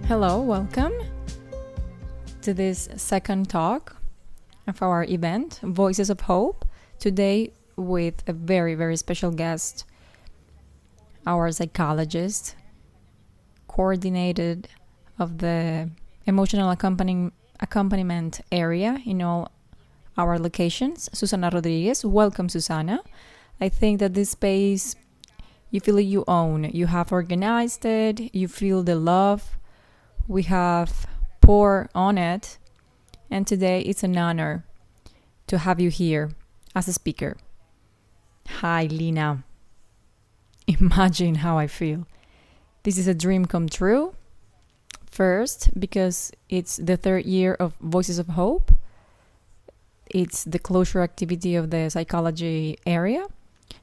Hello, welcome to this second talk of our event, Voices of Hope. Today with a very, very special guest, our psychologist, coordinated of the emotional accompaniment area in all our locations, Susana Rodríguez. Welcome, Susana. I think that this space, you feel you own. You have organized it, you feel the love we have poured on it, and today it's an honor to have you here as a speaker. Hi, Lina. Imagine how I feel. This is a dream come true. First, because it's the third year of Voices of Hope. It's the closure activity of the psychology area.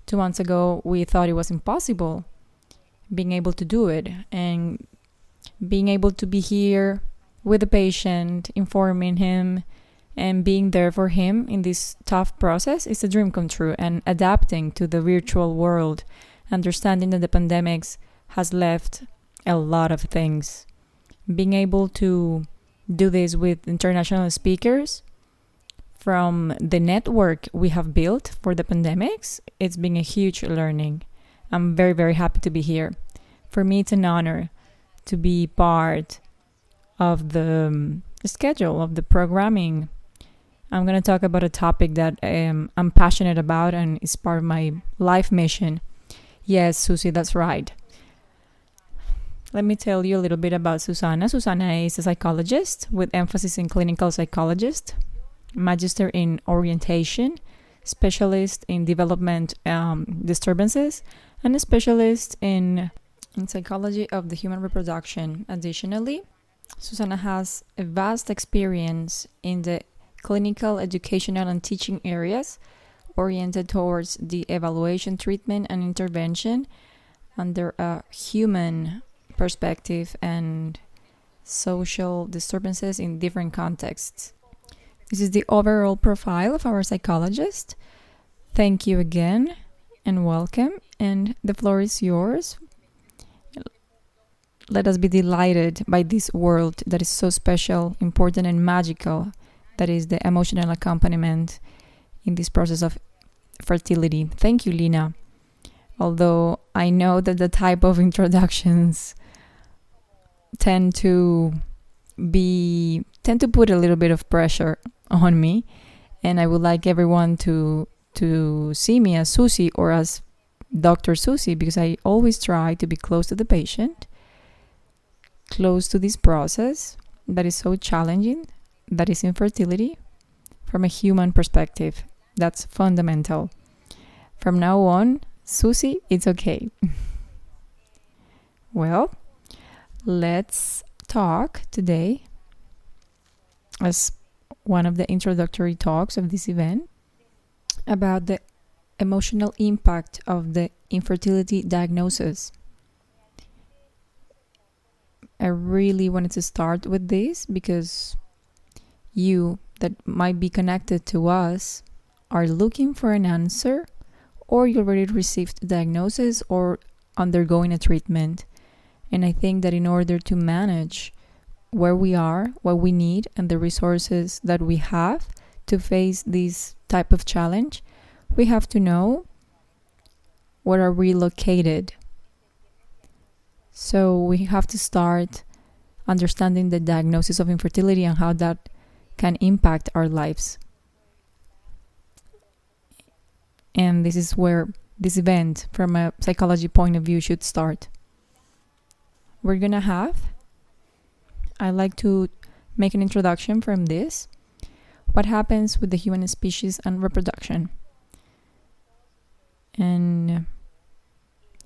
2 months ago, we thought it was impossible being able to do it, and being able to be here with the patient, informing him, and being there for him in this tough process is a dream come true. And adapting to the virtual world, understanding that the pandemics has left a lot of things. Being able to do this with international speakers from the network we have built for the pandemics, it's been a huge learning. I'm very, very happy to be here. For me, it's an honor to be part of the schedule of the programming. I'm going to talk about a topic that I'm passionate about and is part of my life mission. Yes, Susie, that's right. Let me tell you a little bit about Susana. Susana is a psychologist with emphasis in clinical psychologist, magister in orientation, specialist in development disturbances, and a specialist in psychology of the human reproduction. Additionally, Susana has a vast experience in the clinical, educational, and teaching areas oriented towards the evaluation, treatment, and intervention under a human perspective and social disturbances in different contexts. This is the overall profile of our psychologist. Thank you again and welcome, and the floor is yours. Let us be delighted by this world that is so special, important, and magical, that is the emotional accompaniment in this process of fertility. Thank you, Lina. Although I know that the type of introductions tend to put a little bit of pressure on me, and I would like everyone to see me as Susie or as Dr. Susie, because I always try to be close to the patient, close to this process that is so challenging, that is infertility, from a human perspective. That's fundamental. From now on, Susie, it's okay. Well, let's talk today, as one of the introductory talks of this event, about the emotional impact of the infertility diagnosis. I really wanted to start with this because you that might be connected to us are looking for an answer, or you already received a diagnosis or undergoing a treatment. And I think that in order to manage where we are, what we need, and the resources that we have to face this type of challenge, we have to know where are we located. So we have to start understanding the diagnosis of infertility and how that can impact our lives. And this is where this event, from a psychology point of view, should start. I like to make an introduction from this. What happens with the human species and reproduction? And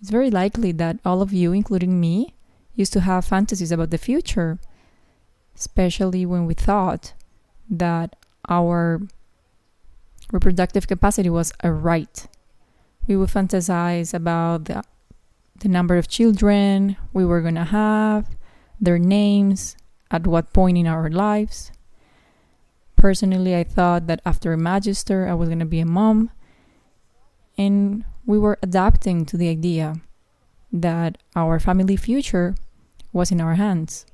it's very likely that all of you, including me, used to have fantasies about the future, especially when we thought that our reproductive capacity was a right. We would fantasize about the number of children we were going to have, their names, at what point in our lives. Personally, I thought that after a magister, I was going to be a mom. And we were adapting to the idea that our family future was in our hands.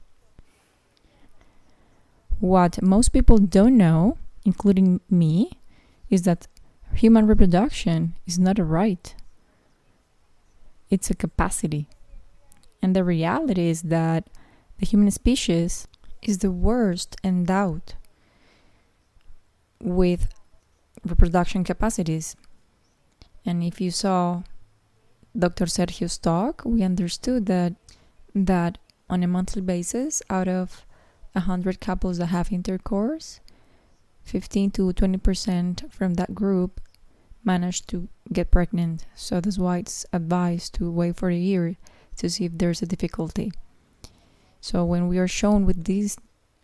What most people don't know, including me, is that human reproduction is not a right. It's a capacity. And the reality is that the human species is the worst endowed with reproduction capacities. And if you saw Dr. Sergio's talk, we understood that on a monthly basis, out of 100 couples that have intercourse, 15 to 20% from that group manage to get pregnant. So that's why it's advised to wait for a year to see if there's a difficulty. So when we are shown with this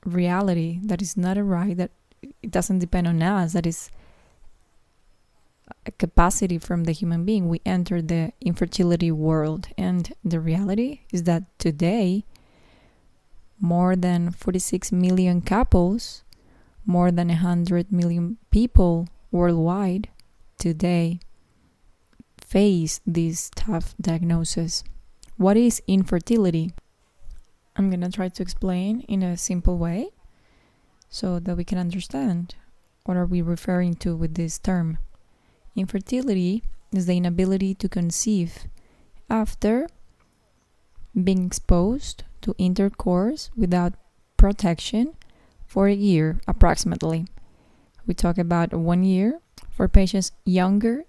reality that is not a right, that it doesn't depend on us, that is a capacity from the human being, we enter the infertility world. And the reality is that today, more than 46 million couples, more than 100 million people worldwide today face this tough diagnosis. What is infertility? I'm going to try to explain in a simple way so that we can understand what are we referring to with this term. Infertility is the inability to conceive after being exposed to intercourse without protection for a year approximately. We talk about 1 year for patients younger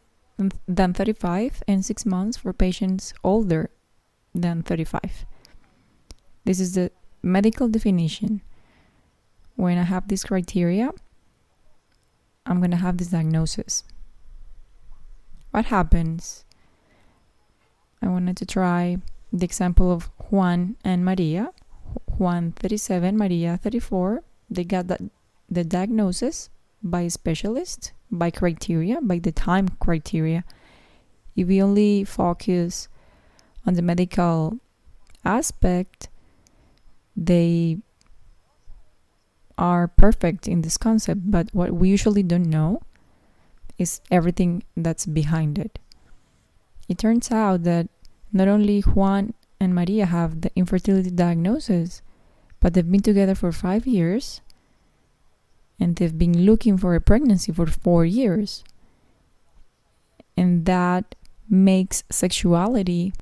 than 35 and 6 months for patients older than 35. This is the medical definition. When I have this criteria, I'm going to have this diagnosis. What happens? I wanted to try the example of Juan and Maria. Juan 37, Maria 34. They got the diagnosis by a specialist, by criteria, by the time criteria. If we only focus on the medical aspect, they are perfect in this concept, but what we usually don't know is everything that's behind it. It turns out that not only Juan and Maria have the infertility diagnosis, but they've been together for 5 years and they've been looking for a pregnancy for 4 years. And that makes sexuality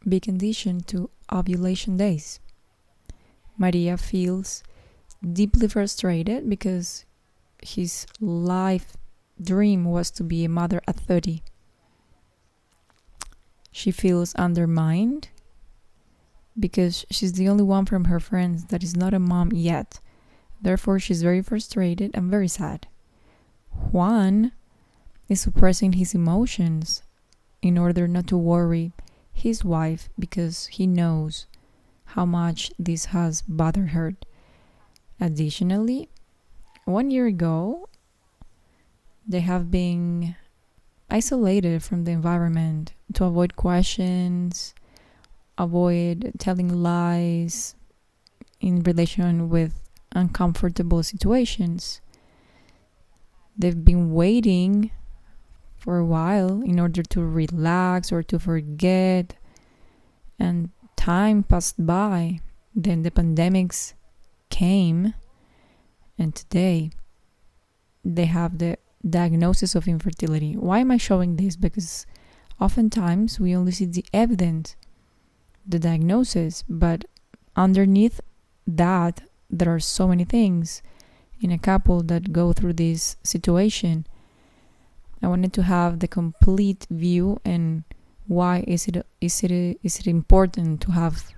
be conditioned to ovulation days. Maria feels deeply frustrated because his life dream was to be a mother at 30. She feels undermined because she's the only one from her friends that is not a mom yet. Therefore, she's very frustrated and very sad. Juan is suppressing his emotions in order not to worry his wife because he knows how much this has bothered her. Additionally, 1 year ago, they have been isolated from the environment to avoid questions, avoid telling lies in relation with uncomfortable situations. They've been waiting for a while in order to relax or to forget, and time passed by. Then the pandemics came, and today they have the diagnosis of infertility. Why am I showing this? Because oftentimes we only see the evidence, the diagnosis, but underneath that there are so many things in a couple that go through this situation. I wanted to have the complete view, and why is it important to have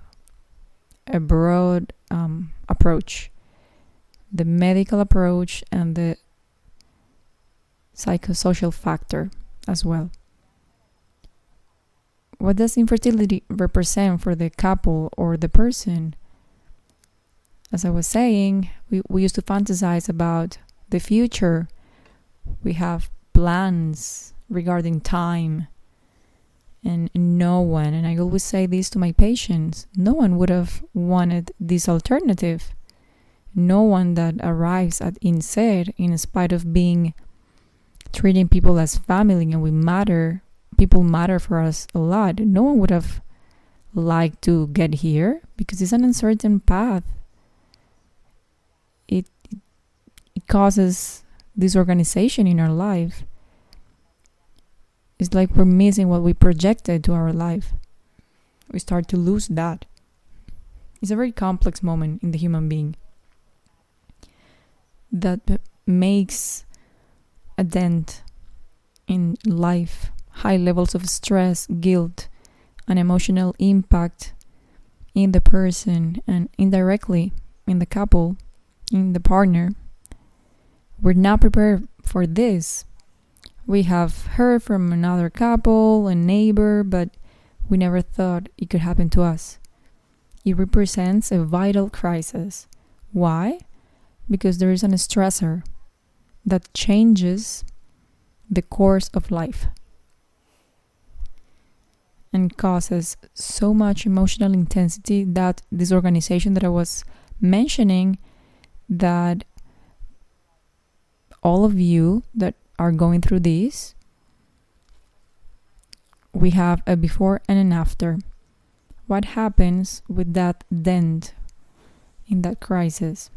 a broad approach, the medical approach and the psychosocial factor as well. What does infertility represent for the couple or the person? As I was saying, we used to fantasize about the future. We have plans regarding time, and no one, and I always say this to my patients, no one would have wanted this alternative. No one that arrives at INSER, in spite of being treating people as family and we matter, people matter for us a lot, no one would have liked to get here because it's an uncertain path. it causes disorganization in our life. It's like we're missing what we projected to our life. We start to lose that. It's a very complex moment in the human being that makes a dent in life. High levels of stress, guilt, and emotional impact in the person and indirectly in the couple, in the partner. We're not prepared for this. We have heard from another couple, a neighbor, but we never thought it could happen to us. It represents a vital crisis. Why? Because there is a stressor that changes the course of life and causes so much emotional intensity, that disorganization that I was mentioning, that all of you that are going through this, we have a before and an after. What happens with that dent in that crisis?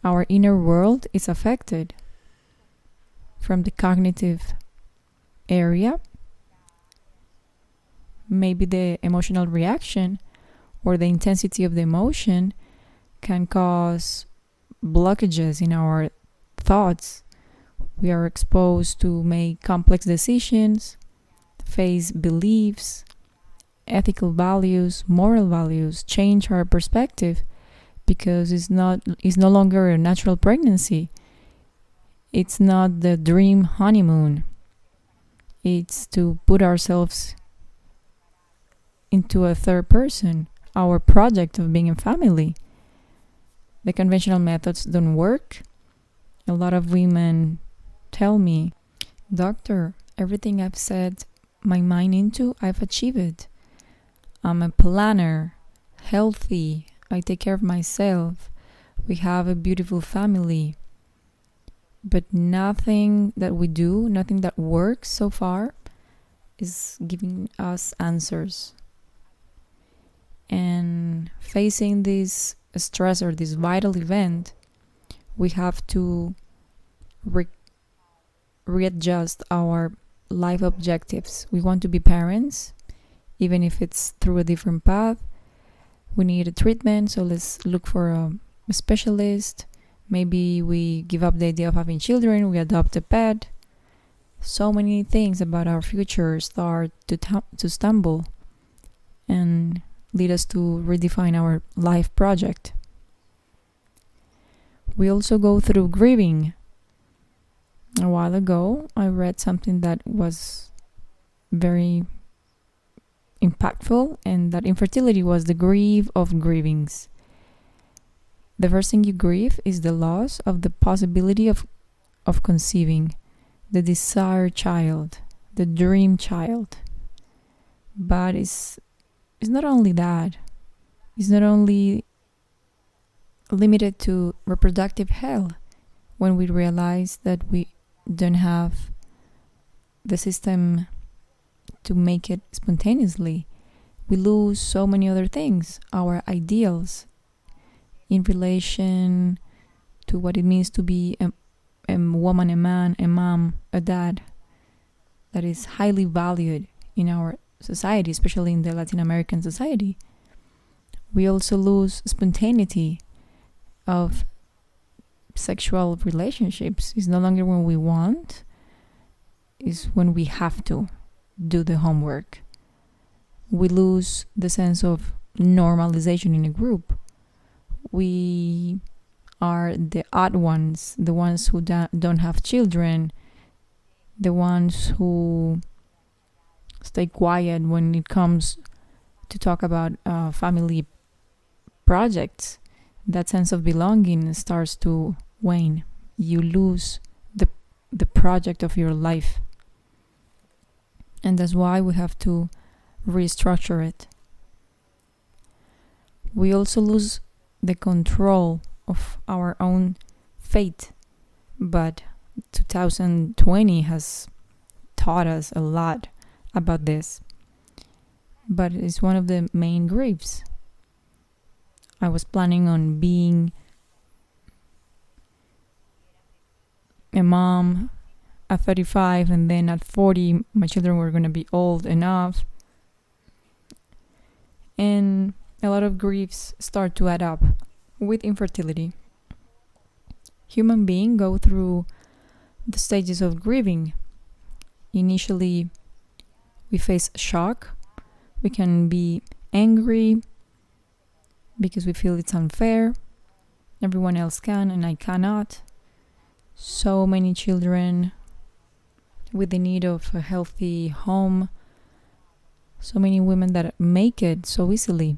Our inner world is affected from the cognitive area. Maybe the emotional reaction or the intensity of the emotion can cause blockages in our thoughts. We are exposed to make complex decisions, face beliefs, ethical values, moral values, change our perspective, because it's no longer a natural pregnancy. It's not the dream honeymoon. It's to put ourselves into a third person, our project of being a family. The conventional methods don't work. A lot of women tell me, "Doctor, everything I've set my mind into, I've achieved. I'm a planner, healthy, I take care of myself. We have a beautiful family." But nothing that we do, nothing that works so far is giving us answers. And facing this stress or this vital event, we have to readjust our life objectives. We want to be parents, even if it's through a different path. We need a treatment, so let's look for a specialist. Maybe we give up the idea of having children, we adopt a pet. So many things about our future start to stumble and lead us to redefine our life project. We also go through grieving. A while ago, I read something that was very impactful, and that infertility was the grief of grievings. The first thing you grieve is the loss of the possibility of conceiving, the desired child, the dream child. But it's not only that. It's not only limited to reproductive health. When we realize that we don't have the system to make it spontaneously, we lose so many other things, our ideals in relation to what it means to be a woman, a man, a mom, a dad, that is highly valued in our society, especially in the Latin American society. We also lose spontaneity of sexual relationships. It's no longer when we want, it's when we have to do the homework. We lose the sense of normalization in a group. We are the odd ones, the ones who don't have children, the ones who stay quiet when it comes to talk about family projects. That sense of belonging starts to wane. You lose the project of your life. And that's why we have to restructure it. We also lose the control of our own fate. But 2020 has taught us a lot about this. But it's one of the main griefs. I was planning on being a mom at 35, and then at 40 my children were going to be old enough, and a lot of griefs start to add up with infertility. Human beings go through the stages of grieving. Initially, we face shock. We can be angry because we feel it's unfair. Everyone else can and I cannot. So many children with the need of a healthy home. So many women that make it so easily.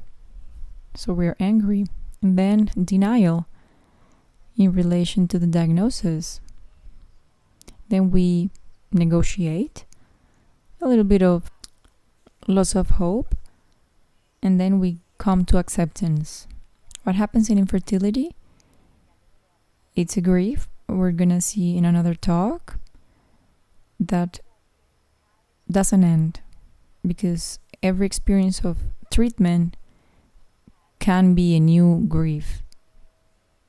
So we're angry. And then denial in relation to the diagnosis. Then we negotiate, a little bit of loss of hope, and then we come to acceptance. What happens in infertility? It's a grief. We're gonna see in another talk that doesn't end, because every experience of treatment can be a new grief.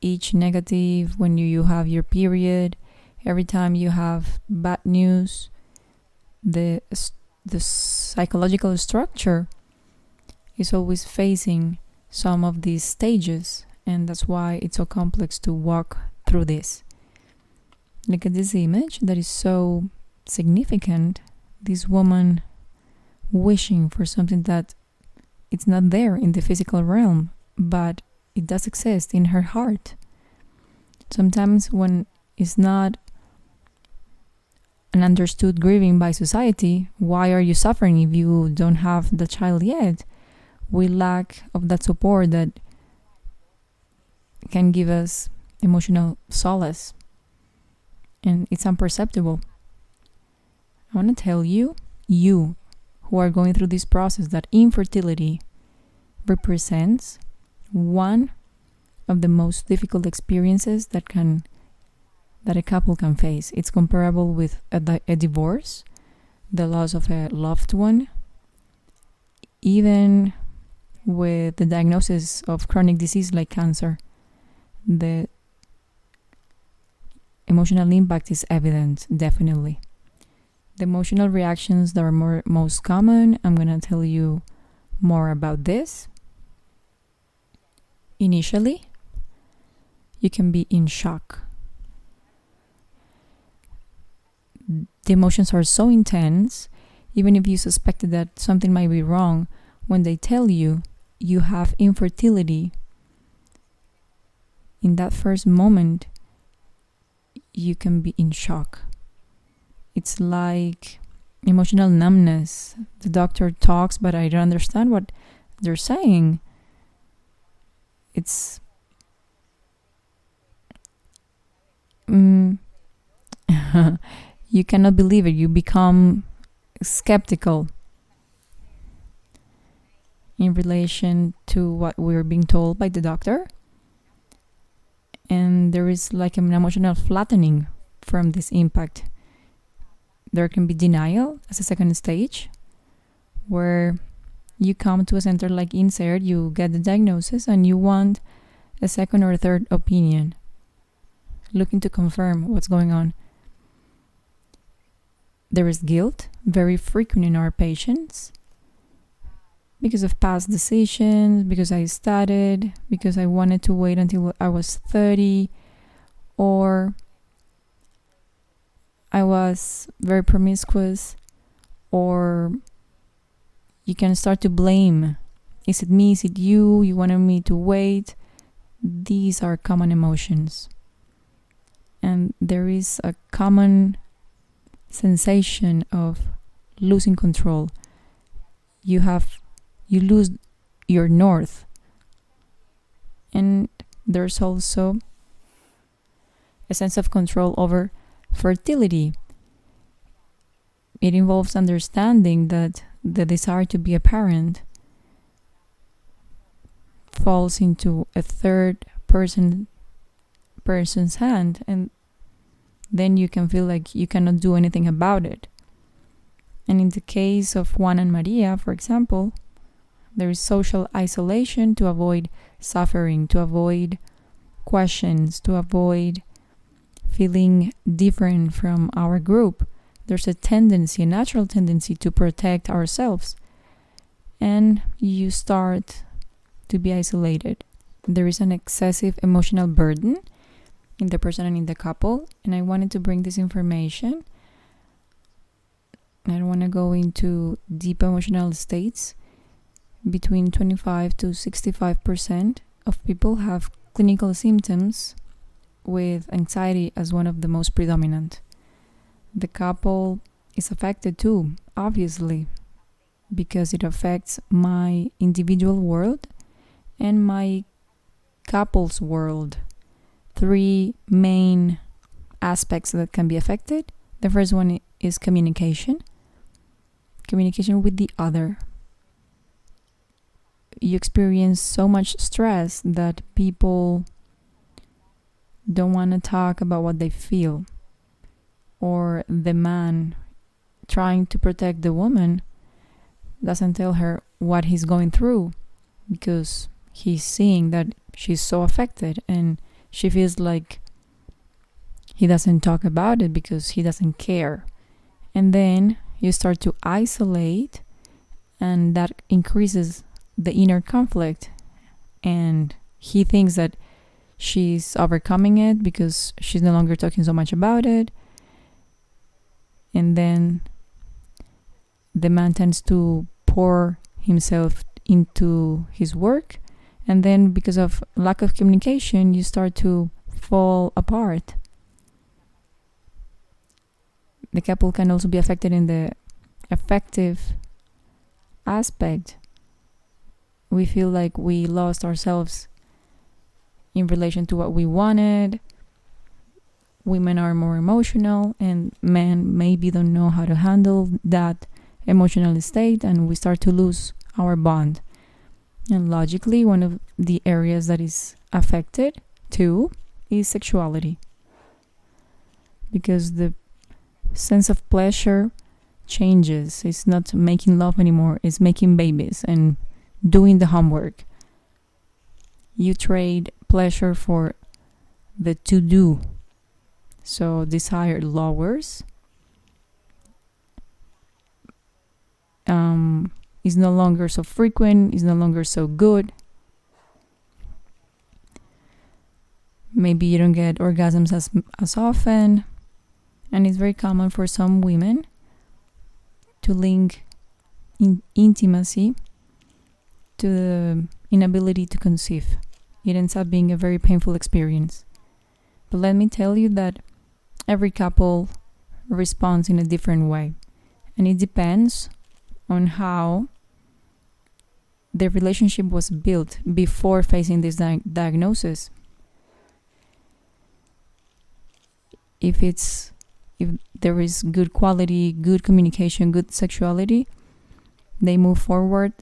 Each negative, when you have your period, every time you have bad news, the psychological structure is always facing some of these stages, and that's why it's so complex to walk through this. Look at this image that is so significant. This woman wishing for something that it's not there in the physical realm, but it does exist in her heart. Sometimes when it's not an understood grieving by society, why are you suffering if you don't have the child yet? We lack of that support that can give us emotional solace, and it's imperceptible. I want to tell you who are going through this process, that infertility represents one of the most difficult experiences that a couple can face. It's comparable with a divorce, the loss of a loved one, even with the diagnosis of chronic disease like cancer. The emotional impact is evident, definitely. The emotional reactions that are most common, I'm going to tell you more about this. Initially, you can be in shock. The emotions are so intense, even if you suspected that something might be wrong, when they tell you you have infertility, in that first moment, you can be in shock. It's like emotional numbness. The doctor talks, but I don't understand what they're saying. It's you cannot believe it. You become skeptical in relation to what we're being told by the doctor. And there is like an emotional flattening from this impact. There can be denial as a second stage, where you come to a center like INSERT, you get the diagnosis, and you want a second or third opinion, looking to confirm what's going on. There is guilt, very frequent in our patients, because of past decisions, because I started, because I wanted to wait until I was 30, or I was very promiscuous, or you can start to blame. Is it me? Is it you? You wanted me to wait? These are common emotions. And there is a common sensation of losing control. You lose your north. And there's also a sense of control over fertility. It involves understanding that the desire to be a parent falls into a third person's hand, and then you can feel like you cannot do anything about it. And in the case of Juan and Maria, for example, there is social isolation to avoid suffering, to avoid questions, to avoid feeling different from our group. There's a natural tendency to protect ourselves, and you start to be isolated. There is an excessive emotional burden in the person and in the couple, and I wanted to bring this information. I don't want to go into deep emotional states. Between 25 to 65% of people have clinical symptoms with anxiety as one of the most predominant. The couple is affected too, obviously, because it affects my individual world and my couple's world. 3 main aspects that can be affected. The first one is communication with the other. You experience so much stress that people don't want to talk about what they feel, or the man trying to protect the woman doesn't tell her what he's going through because he's seeing that she's so affected, and she feels like he doesn't talk about it because he doesn't care. And then you start to isolate, and that increases the inner conflict, and he thinks that she's overcoming it because she's no longer talking so much about it. And then the man tends to pour himself into his work, and then because of lack of communication, you start to fall apart. The couple can also be affected in the affective aspect. We feel like we lost ourselves in relation to what we wanted. Women are more emotional, and men maybe don't know how to handle that emotional state, and we start to lose our bond. And logically, one of the areas that is affected too is sexuality, because the sense of pleasure changes. It's not making love anymore, it's making babies and doing the homework. You trade pleasure for the to-do. So desire lowers. Is no longer so frequent, is no longer so good. Maybe you don't get orgasms as often. And it's very common for some women to link intimacy to the inability to conceive. It ends up being a very painful experience. But let me tell you that every couple responds in a different way. And it depends on how the relationship was built before facing this diagnosis. If there is good quality, good communication, good sexuality, they move forward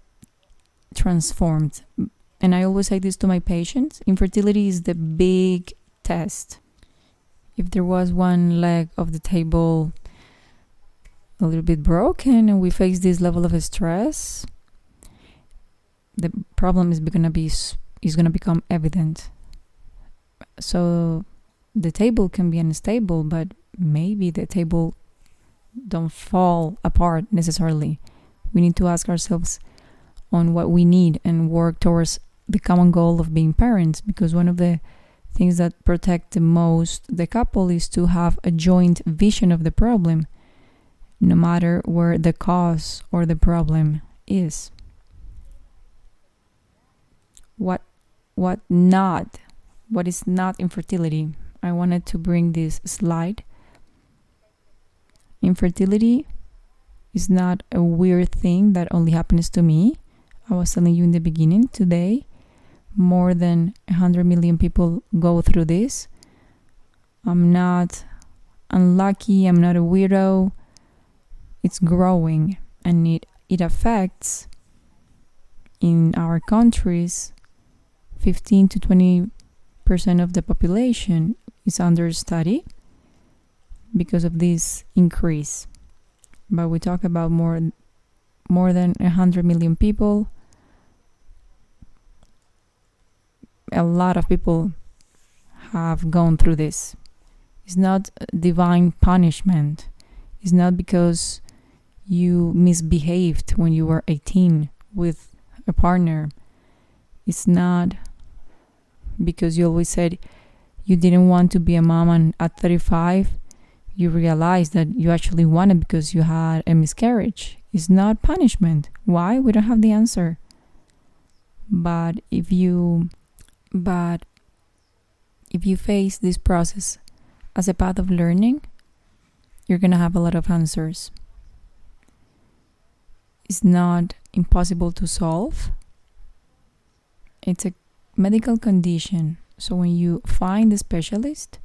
transformed. And I always say this to my patients: infertility is the big test. If there was one leg of the table a little bit broken and we face this level of stress, the problem is going to become evident. So the table can be unstable, but maybe the table don't fall apart necessarily. We need to ask ourselves on what we need and work towards the common goal of being parents, because one of the things that protect the most the couple is to have a joint vision of the problem, no matter where the cause or the problem is. What is not infertility? I wanted to bring this slide. Infertility is not a weird thing that only happens to me. I was telling you in the beginning, today more than 100 million people go through this. I'm not unlucky, I'm not a weirdo. It's growing, and it affects, in our countries, 15 to 20% of the population is under study because of this increase. But we talk about more than 100 million people. A lot of people have gone through this. It's not divine punishment. It's not because you misbehaved when you were 18 with a partner. It's not because you always said you didn't want to be a mom, and at 35 you realized that you actually wanted because you had a miscarriage. It's not punishment. Why? We don't have the answer. But if you face this process as a path of learning, you're going to have a lot of answers. It's not impossible to solve. It's a medical condition. So when you find the specialist,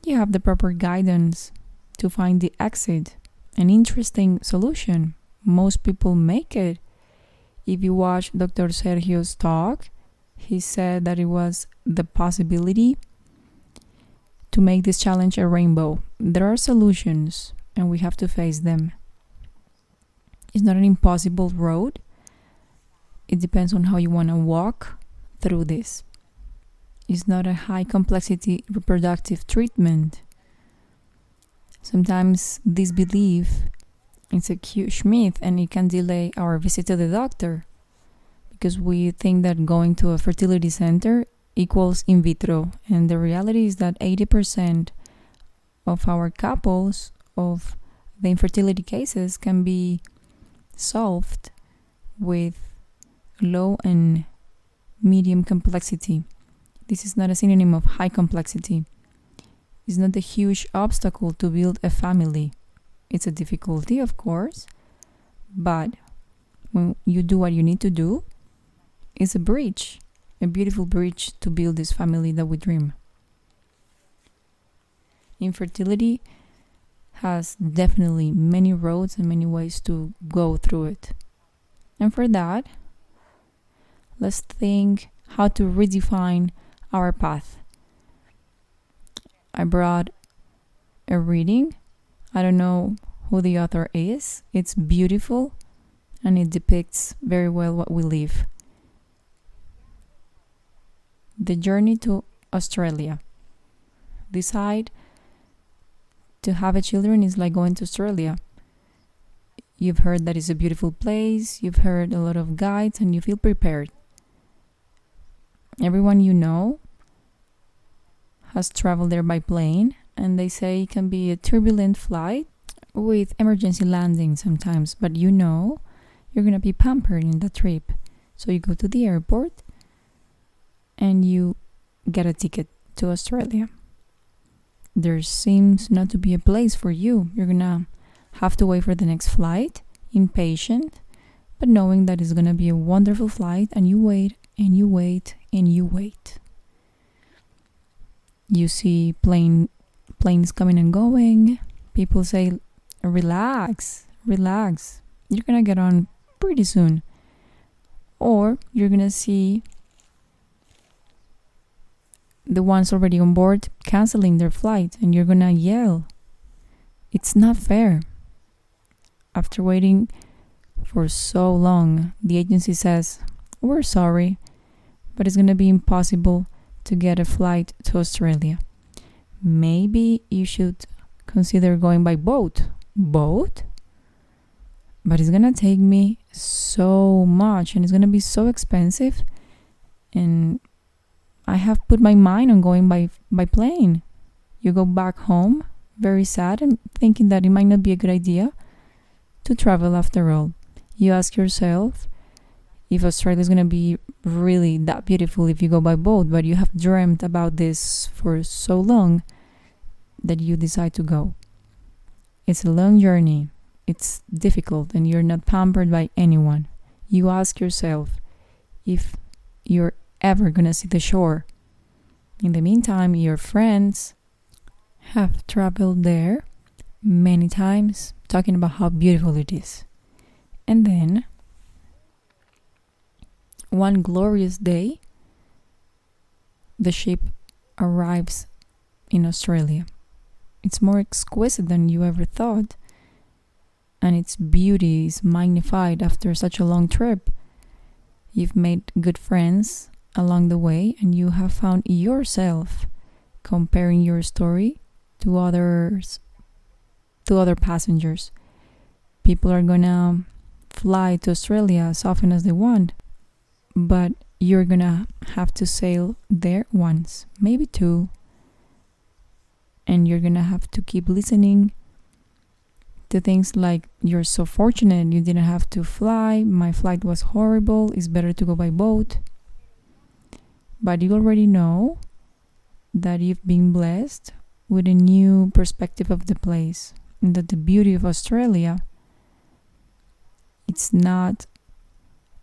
you have the proper guidance to find the exit, an interesting solution. Most people make it. If you watch Dr. Sergio's talk, he said that it was the possibility to make this challenge a rainbow. There are solutions, and we have to face them. It's not an impossible road. It depends on how you want to walk through this. It's not a high complexity reproductive treatment. Sometimes this belief is a huge myth, and it can delay our visit to the doctor because we think that going to a fertility center equals in vitro, and the reality is that 80% of our couples, of the infertility cases, can be solved with low and medium complexity. This is not a synonym of high complexity. It's not a huge obstacle to build a family. It's a difficulty, of course, but when you do what you need to do, it's a bridge, a beautiful bridge to build this family that we dream. Infertility has definitely many roads and many ways to go through it. And for that, let's think how to redefine our path. I brought a reading. I don't know who the author is. It's beautiful and it depicts very well what we live. The journey to Australia. Decide to have a children is like going to Australia. You've heard that it's a beautiful place, you've heard a lot of guides, and you feel prepared. Everyone you know has traveled there by plane, and they say it can be a turbulent flight with emergency landing sometimes, but you know you're going to be pampered in the trip. So you go to the airport and you get a ticket to Australia. There seems not to be a place for you. You're going to have to wait for the next flight, impatient, but knowing that it's going to be a wonderful flight, and you wait and you wait and you wait. You see planes coming and going. People say, relax. You're going to get on pretty soon. Or you're going to see the ones already on board canceling their flight, and you're going to yell. It's not fair. After waiting for so long, the agency says, we're sorry, but it's going to be impossible to get a flight to Australia. Maybe you should consider going by boat. Boat? But it's going to take me so much, and it's going to be so expensive, and I have put my mind on going by plane. You go back home very sad and thinking that it might not be a good idea to travel after all. You ask yourself if Australia is going to be really that beautiful if you go by boat, but you have dreamt about this for so long that you decide to go. It's a long journey. It's difficult, and you're not pampered by anyone. You ask yourself if you're ever going to see the shore. In the meantime, your friends have traveled there many times, talking about how beautiful it is. And then, one glorious day, the ship arrives in Australia. It's more exquisite than you ever thought, and its beauty is magnified after such a long trip. You've made good friends along the way, and you have found yourself comparing your story to other passengers. People are gonna fly to Australia as often as they want, but you're gonna have to sail there once, maybe two, and you're gonna have to keep listening to things like, you're so fortunate you didn't have to fly, my flight was horrible, it's better to go by boat. But you already know that you've been blessed with a new perspective of the place, and that the beauty of Australia, it's not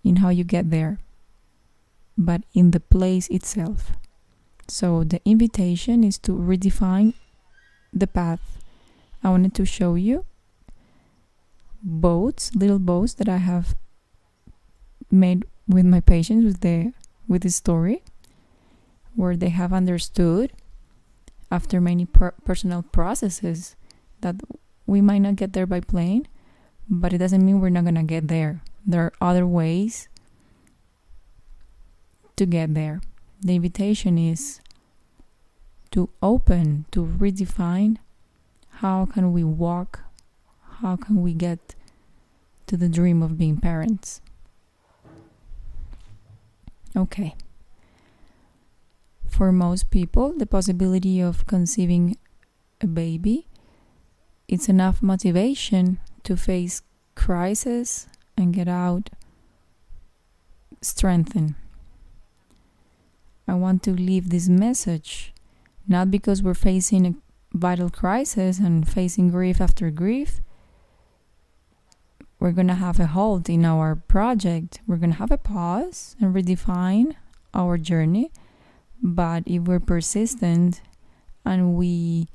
in how you get there, but in the place itself. So the invitation is to redefine the path. I wanted to show you little boats that I have made with my patients with this story, where they have understood after many personal processes that we might not get there by plane, but it doesn't mean we're not gonna get there. There are other ways to get there. The invitation is to open, to redefine how can we walk, how can we get to the dream of being parents. Okay. For most people, the possibility of conceiving a baby, it's enough motivation to face crisis and get out strengthened. I want to leave this message, not because we're facing a vital crisis and facing grief after grief. We're going to have a halt in our project. We're going to have a pause and redefine our journey. But if we're persistent and we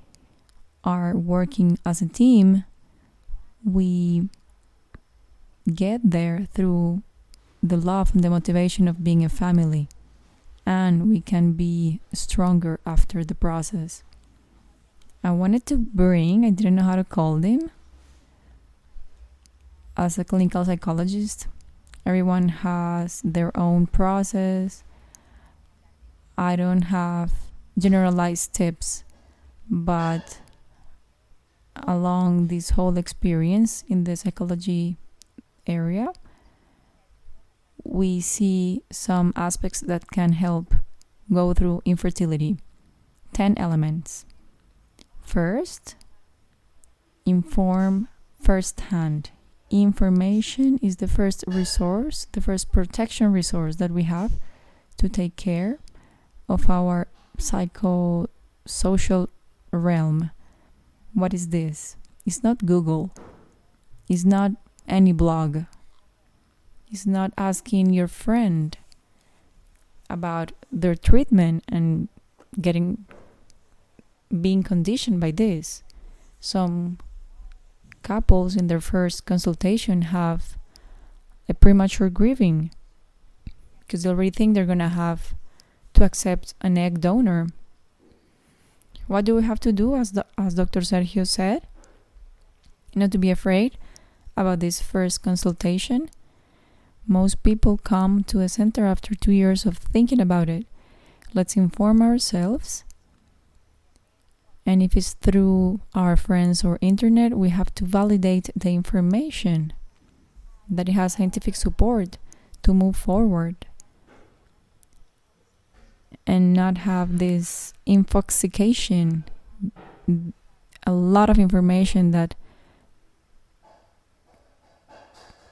are working as a team, we get there through the love and the motivation of being a family. And we can be stronger after the process. I wanted to bring, I didn't know how to call them. As a clinical psychologist, everyone has their own process. I don't have generalized tips, but along this whole experience in the psychology area, we see some aspects that can help go through infertility. 10 elements. First, inform firsthand. Information is the first resource, the first protection resource that we have to take care of our psychosocial realm. What is this? It's not Google. It's not any blog. It's not asking your friend about their treatment and being conditioned by this. Some couples in their first consultation have a premature grieving because they already think they're going to have to accept an egg donor. What do we have to do, as Dr. Sergio said? Not to be afraid about this first consultation. Most people come to a center after 2 years of thinking about it. Let's inform ourselves. And if it's through our friends or internet, we have to validate the information, that it has scientific support to move forward. And not have this infoxication, a lot of information that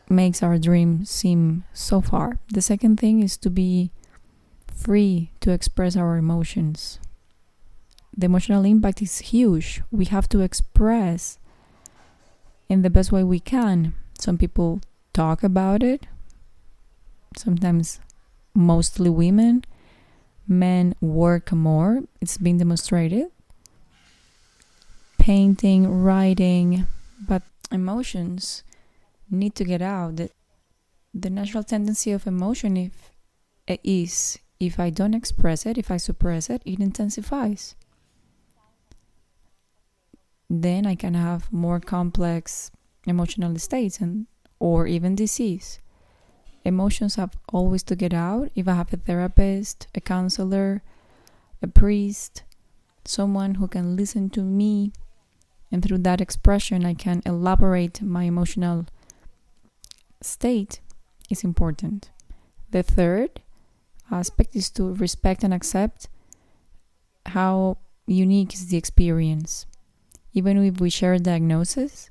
makes our dream seem so far. The second thing is to be free to express our emotions. The emotional impact is huge. We have to express in the best way we can. Some people talk about it, sometimes mostly women. Men work more. It's been demonstrated. Painting, writing, but emotions need to get out. The natural tendency of emotion is if I don't express it, if I suppress it, it intensifies. Then I can have more complex emotional states or even disease. Emotions have always to get out. If I have a therapist, a counselor, a priest, someone who can listen to me, and through that expression I can elaborate my emotional state is important. The third aspect is to respect and accept how unique is the experience. Even if we share a diagnosis,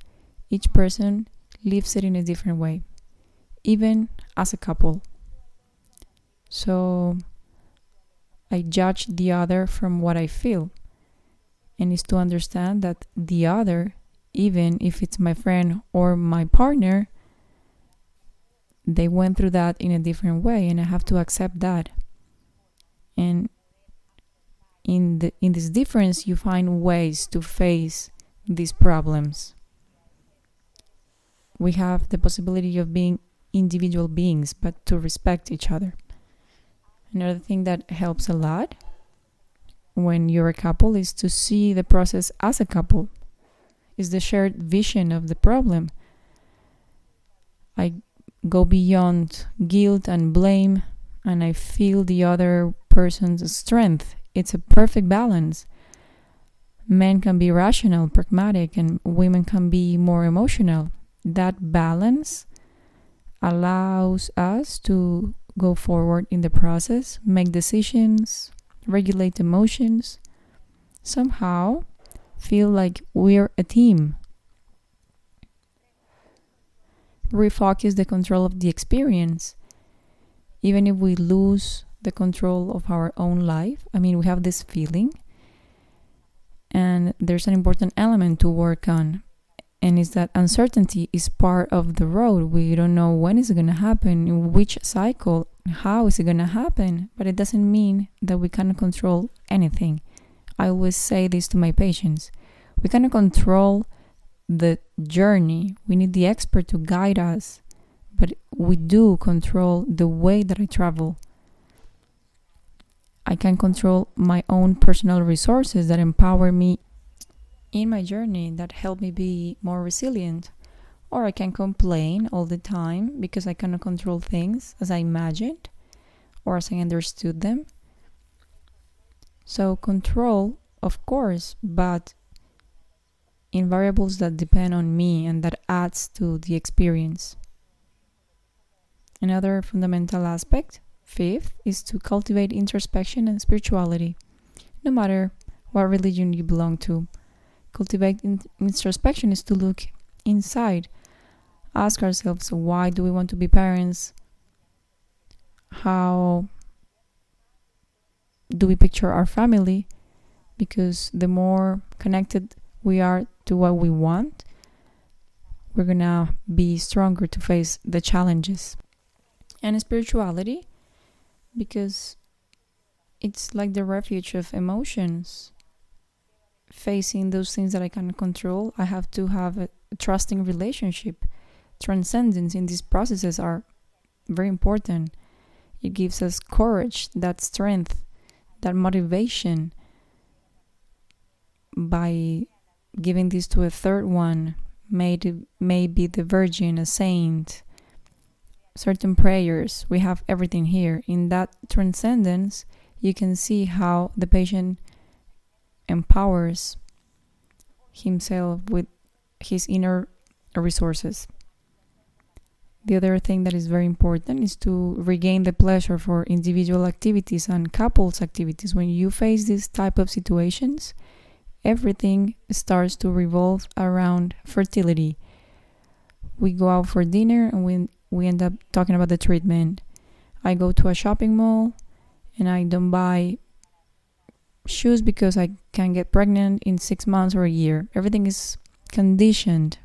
each person lives it in a different way, even as a couple. So I judge the other from what I feel, and it's to understand that the other, even if it's my friend or my partner, they went through that in a different way, and I have to accept that. And in this difference, you find ways to face these problems. We have the possibility of being individual beings, but to respect each other. Another thing that helps a lot when you're a couple is to see the process as a couple. Is the shared vision of the problem. I go beyond guilt and blame, and I feel the other person's strength. It's a perfect balance. Men can be rational, pragmatic, and women can be more emotional. That balance allows us to go forward in the process, make decisions, regulate emotions, somehow feel like we're a team. Refocus the control of the experience. Even if we lose the control of our own life, we have this feeling, and there's an important element to work on, and is that uncertainty is part of the road. We don't know when it's going to happen, in which cycle, how is it going to happen, but it doesn't mean that we cannot control anything. I always say this to my patients. We cannot control the journey. We need the expert to guide us, but we do control the way that I travel. I can control my own personal resources that empower me in my journey, that help me be more resilient. Or I can complain all the time because I cannot control things as I imagined or as I understood them. So control, of course, but in variables that depend on me and that adds to the experience. Another fundamental aspect, fifth, is to cultivate introspection and spirituality. No matter what religion you belong to, cultivate introspection is to look inside. Ask ourselves, why do we want to be parents? How do we picture our family? Because the more connected we are to what we want, we're gonna be stronger to face the challenges. And spirituality, because it's like the refuge of emotions. Facing those things that I cannot control, I have to have a trusting relationship. Transcendence in these processes are very important. It gives us courage, that strength, that motivation. By giving this to a third one, maybe the Virgin, a saint, certain prayers, we have everything here. In that transcendence, you can see how the patient empowers himself with his inner resources. The other thing that is very important is to regain the pleasure for individual activities and couples activities. When you face these type of situations, everything starts to revolve around fertility. We go out for dinner and we end up talking about the treatment. I go to a shopping mall and I don't buy shoes because I can get pregnant in 6 months or a year. Everything is conditioned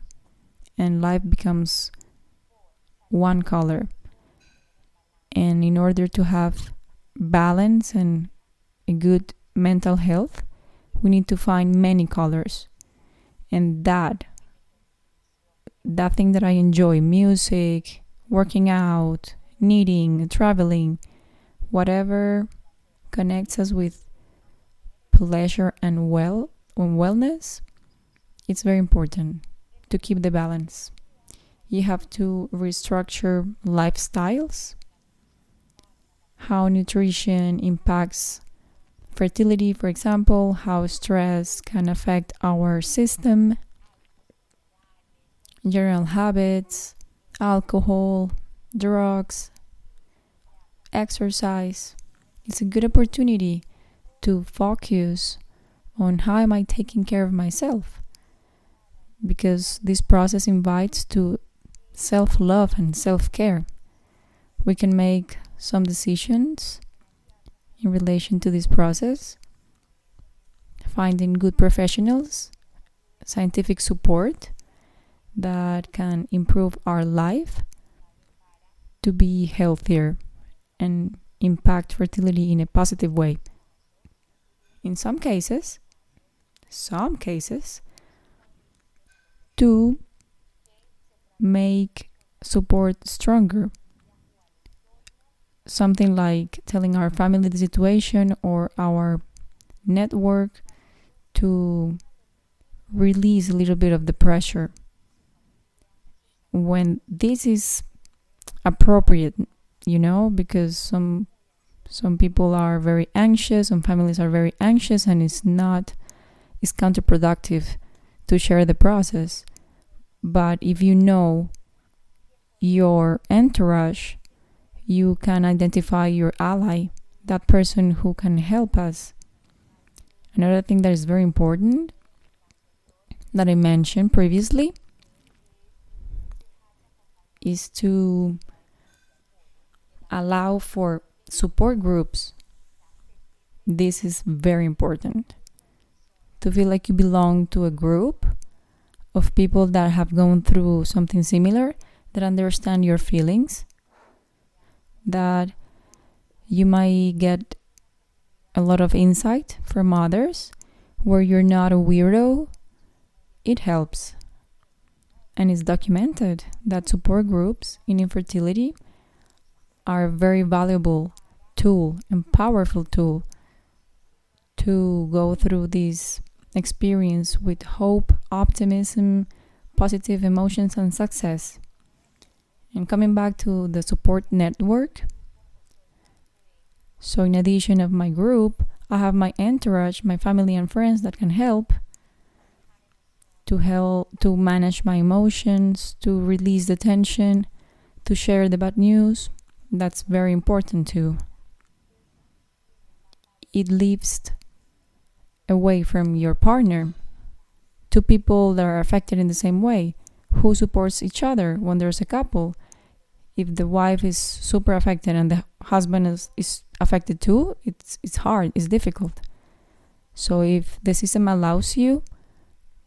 and life becomes one color. And in order to have balance and a good mental health, we need to find many colors. And that thing that I enjoy, music, working out, knitting, traveling, whatever connects us with pleasure and wellness, it's very important to keep the balance. You have to restructure lifestyles, how nutrition impacts fertility, for example, how stress can affect our system, general habits, alcohol, drugs, exercise. It's a good opportunity to focus on how am I taking care of myself, because this process invites to self-love and self-care. We can make some decisions in relation to this process, finding good professionals, scientific support that can improve our life to be healthier and impact fertility in a positive way. In some cases, to make support stronger. Something like telling our family the situation or our network to release a little bit of the pressure. When this is appropriate, because some people are very anxious, some families are very anxious, and it's counterproductive to share the process. But if you know your entourage, you can identify your ally, that person who can help us. Another thing that is very important that I mentioned previously is to allow for support groups. This is very important. To feel like you belong to a group of people that have gone through something similar, that understand your feelings, that you might get a lot of insight from others, where you're not a weirdo. It helps. And it's documented that support groups in infertility are a very valuable tool and powerful tool to go through this experience with hope, optimism, positive emotions, and success. And coming back to the support network, so in addition of my group, I have my entourage, my family and friends that can help to manage my emotions, to release the tension, to share the bad news. That's very important too. It leaves away from your partner. Two people that are affected in the same way, who supports each other when there's a couple. If the wife is super affected and the husband is affected too, it's hard, it's difficult. So if the system allows you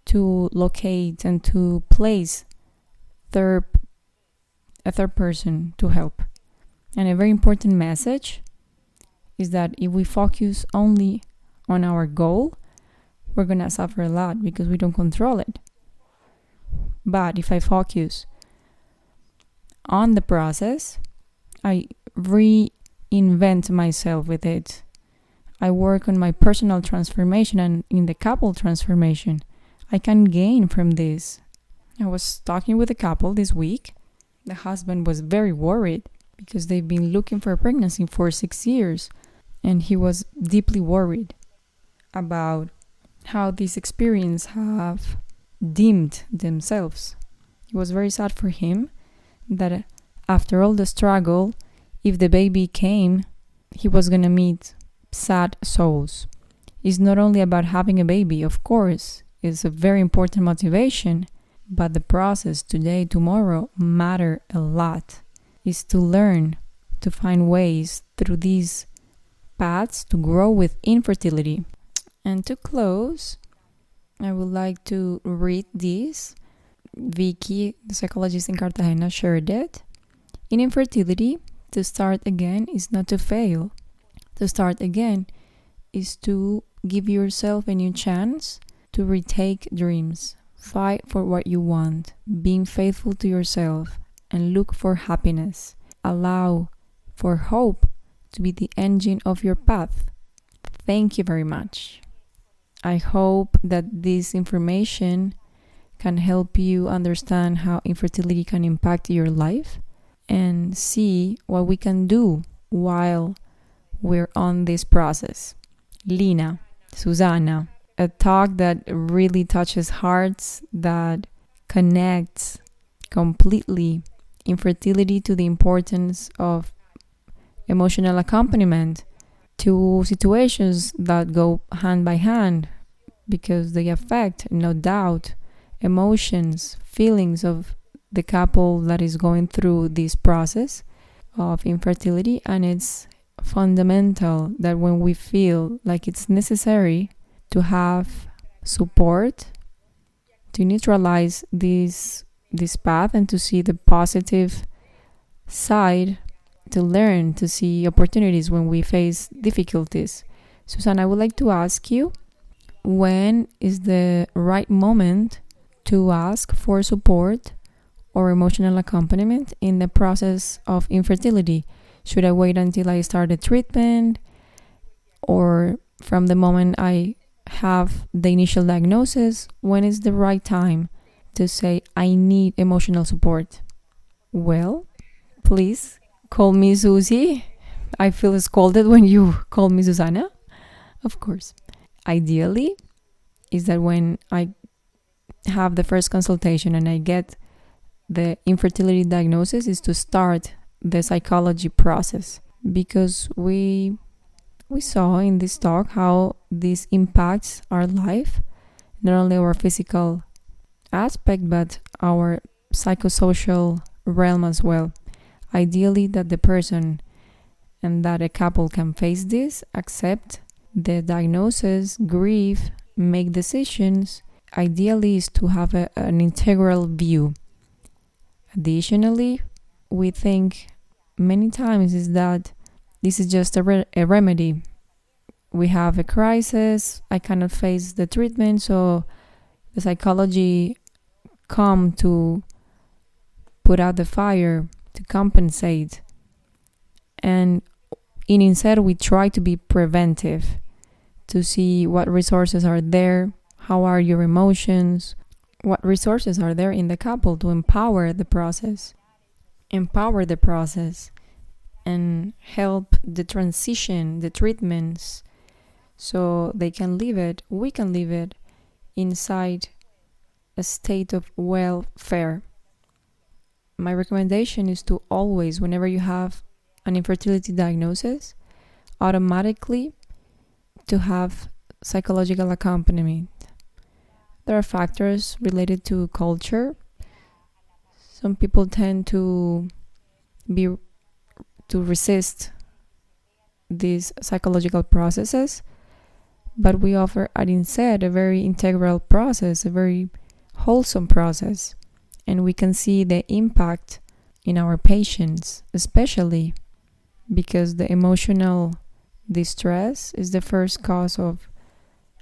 to locate and to place a third person to help. And a very important message is that if we focus only on our goal, we're going to suffer a lot because we don't control it. But if I focus on the process, I reinvent myself with it. I work on my personal transformation and in the couple transformation. I can gain from this. I was talking with a couple this week. The husband was very worried because they've been looking for a pregnancy for 6 years. And he was deeply worried about how this experience have dimmed themselves. It was very sad for him that after all the struggle, if the baby came, he was going to meet sad souls. It's not only about having a baby, of course. It's a very important motivation, but the process today, tomorrow matter a lot. Is to learn to find ways through these paths to grow with infertility. And to close, I would like to read this. Vicky, the psychologist in Cartagena, shared it. In infertility, to start again is not to fail. To start again is to give yourself a new chance to retake dreams, fight for what you want, being faithful to yourself, and look for happiness. Allow for hope to be the engine of your path. Thank you very much. I hope that this information can help you understand how infertility can impact your life and see what we can do while we're on this process. Lina, Susana. A talk that really touches hearts, that connects completely infertility to the importance of emotional accompaniment, to situations that go hand by hand because they affect, no doubt, emotions, feelings of the couple that is going through this process of infertility. And it's fundamental that when we feel like it's necessary to have support to neutralize this path and to see the positive side, to learn to see opportunities when we face difficulties. Susana, I would like to ask you, when is the right moment to ask for support or emotional accompaniment in the process of infertility? Should I wait until I start the treatment, or from the moment I have the initial diagnosis? When is the right time to say I need emotional support? Well, please call me Susie. I feel scolded when you call me Susana. Of course. Ideally, is that when I have the first consultation and I get the infertility diagnosis, is to start the psychology process, because we saw in this talk how this impacts our life, not only our physical aspect but our psychosocial realm as well. Ideally, that the person and that a couple can face this, accept the diagnosis, grieve, make decisions. Ideally is to have an integral view. Additionally, we think many times is that this is just a remedy. We have a crisis, I cannot face the treatment, so the psychology come to put out the fire, to compensate. And instead we try to be preventive, to see what resources are there, how are your emotions, what resources are there in the couple to empower the process and help the transition, the treatments, so they can live it, we can live it inside a state of welfare. My recommendation is to always, whenever you have an infertility diagnosis, automatically to have psychological accompaniment. There are factors related to culture. Some people tend to resist these psychological processes, but we offer at INSET a very integral process, a very wholesome process, and we can see the impact in our patients, especially because the emotional distress is the first cause of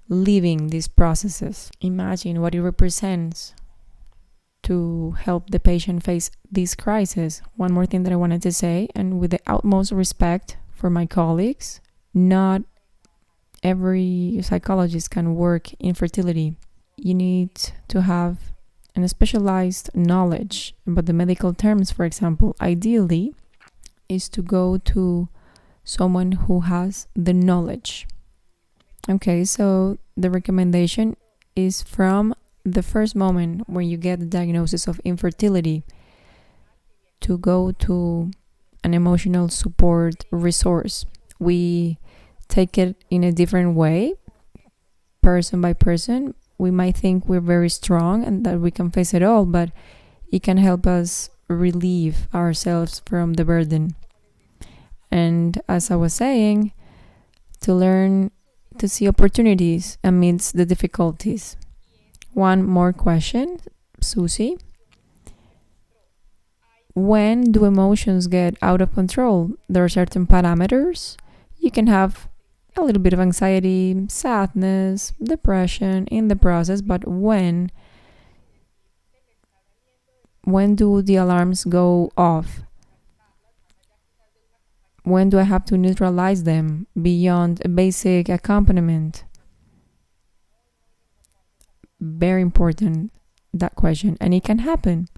leaving these processes. Imagine what it represents to help the patient face this crisis. One more thing that I wanted to say, and with the utmost respect for my colleagues, not every psychologist can work in fertility. You need to have a specialized knowledge about the medical terms, for example. Ideally, is to go to someone who has the knowledge. Okay, so the recommendation is from the first moment when you get the diagnosis of infertility to go to an emotional support resource. We take it in a different way, person by person. We might think we're very strong and that we can face it all, but it can help us relieve ourselves from the burden. And as I was saying, to learn to see opportunities amidst the difficulties. One more question, Susie. When do emotions get out of control? There are certain parameters. You can have a little bit of anxiety, sadness, depression in the process, but when do the alarms go off? When do I have to neutralize them beyond a basic accompaniment? Very important, that question, and it can happen.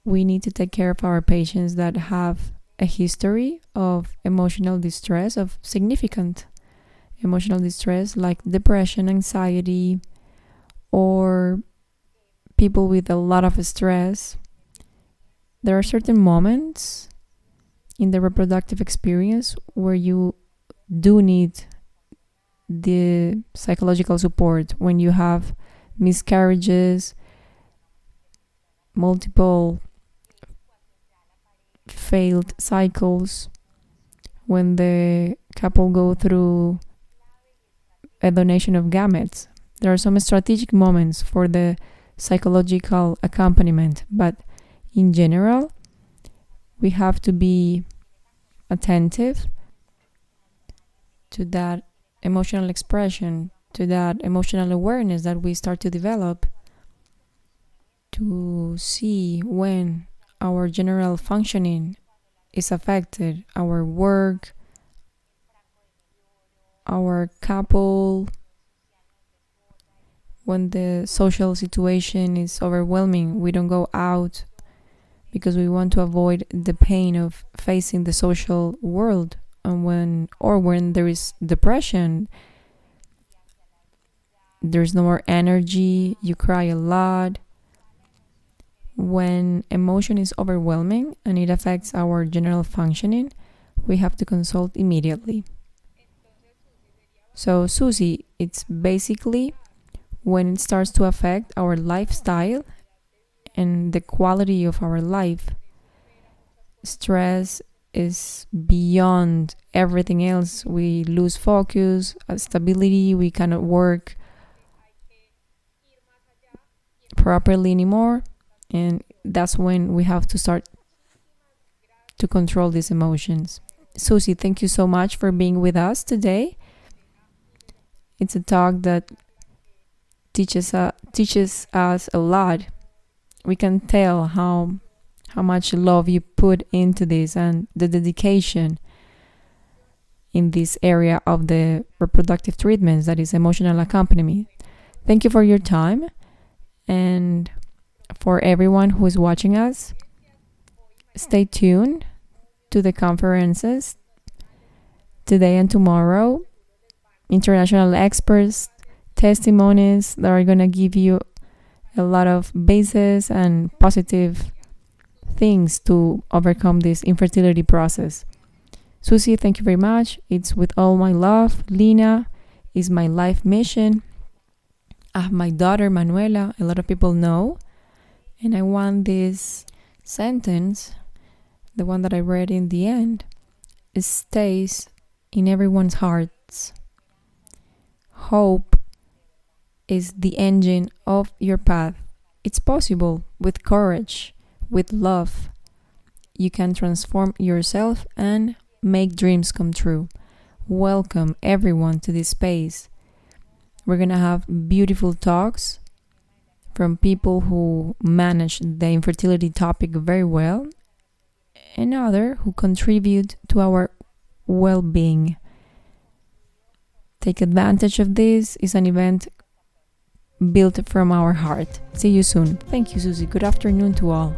We need to take care of our patients that have a history of emotional distress, of significant emotional distress like depression, anxiety, or people with a lot of stress, there are certain moments in the reproductive experience where you do need the psychological support. When you have miscarriages, multiple failed cycles, when the couple go through a donation of gametes, there are some strategic moments for the psychological accompaniment, but in general, we have to be attentive to that emotional expression, to that emotional awareness that we start to develop, to see when our general functioning is affected, our work, our couple, when the social situation is overwhelming, we don't go out because we want to avoid the pain of facing the social world. And when there is depression, there's no more energy, you cry a lot. When emotion is overwhelming and it affects our general functioning, we have to consult immediately. So, Susie, it's basically when it starts to affect our lifestyle and the quality of our life. Stress is beyond everything else. We lose focus, stability, we cannot work properly anymore, and that's when we have to start to control these emotions. Susie, thank you so much for being with us today. It's a talk that teaches us a lot. We can tell how much love you put into this and the dedication in this area of the reproductive treatments, that is emotional accompaniment. Thank you for your time, and for everyone who is watching us, stay tuned to the conferences today and tomorrow. International experts, testimonies that are going to give you a lot of bases and positive things to overcome this infertility process. Susie, thank you very much. It's with all my love. Lina is my life mission. I have my daughter Manuela, a lot of people know, and I want this sentence, the one that I read in the end, it stays in everyone's hearts. Hope is the engine of your path. It's possible with courage, with love. You can transform yourself and make dreams come true. Welcome everyone to this space. We're going to have beautiful talks from people who manage the infertility topic very well and others who contribute to our well-being. Take advantage of this. It's an event built from our heart. See you soon. Thank you, Susie. Good afternoon to all.